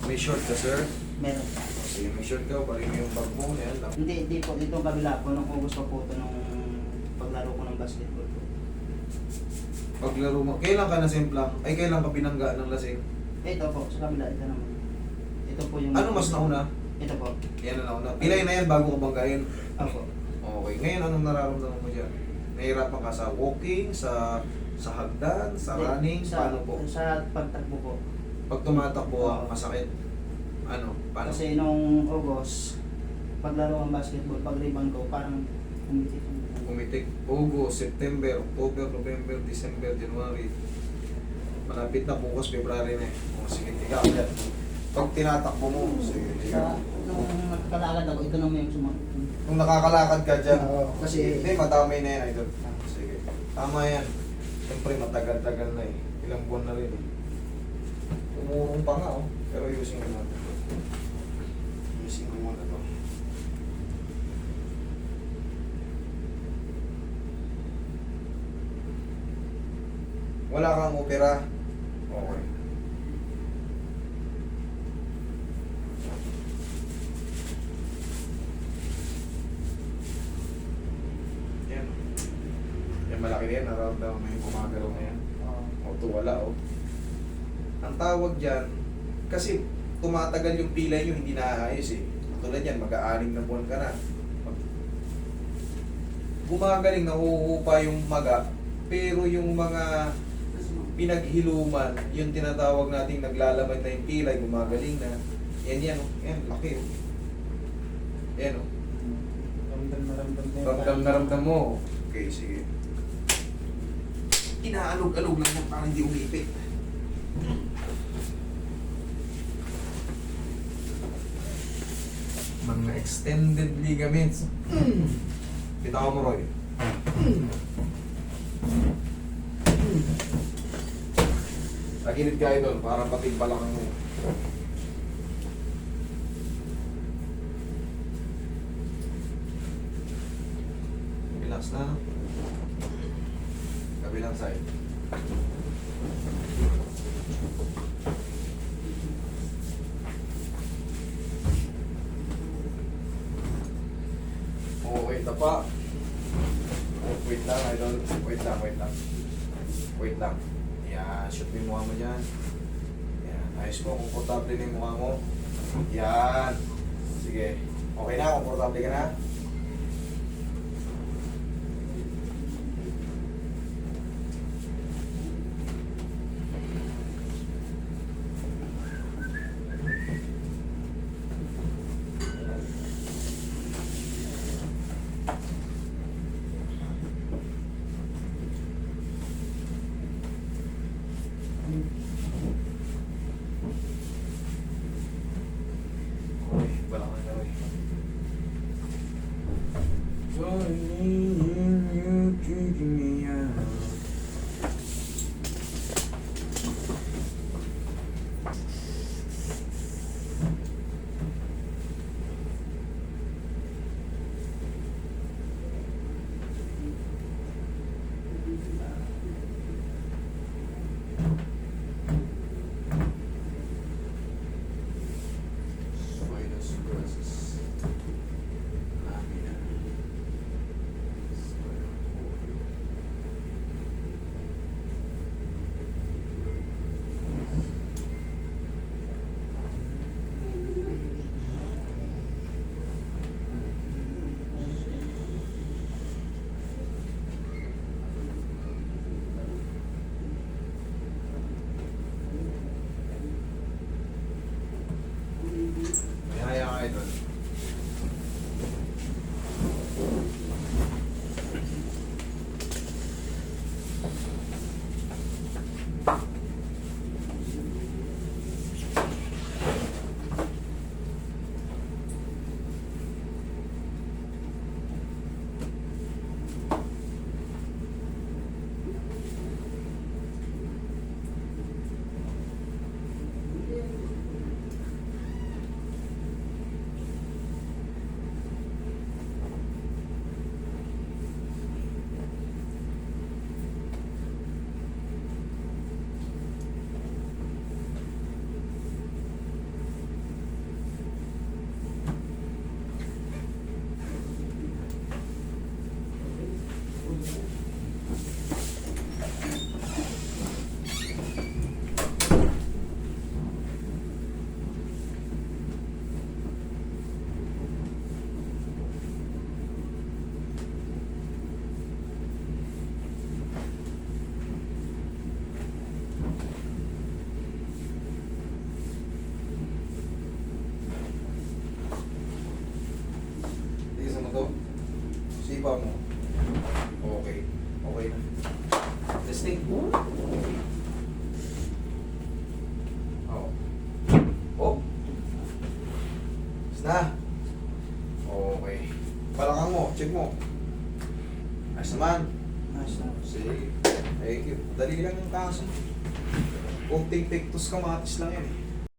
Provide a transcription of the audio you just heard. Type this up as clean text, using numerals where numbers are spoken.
May short ka, sir? Meron. Sige, may short ka. Balik mo yung bag mo. Yan lang. Hindi po. Dito ang kabila po. Nung August pa po ito nung paglaro ko ng basketball po. Paglaro mo. Kailan ka nasimplang? Ay, kailan ka binangga ng lasing? Ito po. Sa kabila. Ito naman. Ito po yung... Ano mas nauna? Ito po. Yan na nauna. Pilay na yan bago ka banggain. Opo. Okay. Ngayon, anong nararamdaman mo dyan? Nahihirapan ka sa walking, sa hagdan, sa running, paano po? Sa pagtakbo po. Pag tumatakbo, Oo. masakit. Ano? Paano? Kasi nung August, paglaro ang basketball, pag rebound ko, parang kumitik. Pumitik. August, September, October, November, December, January. Malapit na bukas, February na eh. O, sige, tiga ka dyan. Pag tinatakbo mo, sige, tiga. Nung nakakalakad ako, ito naman yung sumunod. Kung nakakalakad ka dyan, Oo, kasi- hindi, madamay na yan, idol. Sige. Tama yan. Siyempre, matagal-tagal na eh. Ilang buwan na rin eh. Umurong pa nga oh. Pero using ko natin. Using ko muna to. Wala kang opera. Okay. Yan. Yan malaki na yan. Nararamdaman mo yung gumagalaw na yan. O ito wala oh. Ang tawag dyan, kasi tumatagal yung pilay nyo, hindi naayos eh. Tulad yan, mag-aaling na buwan ka na. Gumagaling, nahuhupa yung maga, pero yung mga pinaghiluman, yung tinatawag nating naglalaman na yung pilay, gumagaling na. Yan yan, oh. Yan, laki oh. Yan oh. Ramdam na ramdam mo. Okay, sige. Inaalog-alog lang yan para hindi umipit. Mga extended ligaments. Bitaw mo, Roy. Tagilid ka doon para patig balakang mo. Relax na. Kabilang side. Okay, tapa. Wait lang, idol. Wait lang. Wait lang. Yan, shoot mo yung mukha mo dyan. Yan, ayos mo, komportable na yung mukha mo. Yan. Sige. Okay na, komportable ka na? Okay, walang ano eh. You taking me out. Sinus versus lamina. May haya ka ito. Na? Okay. Balakang mo, check mo. Ayos naman. Ayos na. Sige. Thank you. Dali lang yung kaso. Kung take-take-tos kamatis lang yan eh.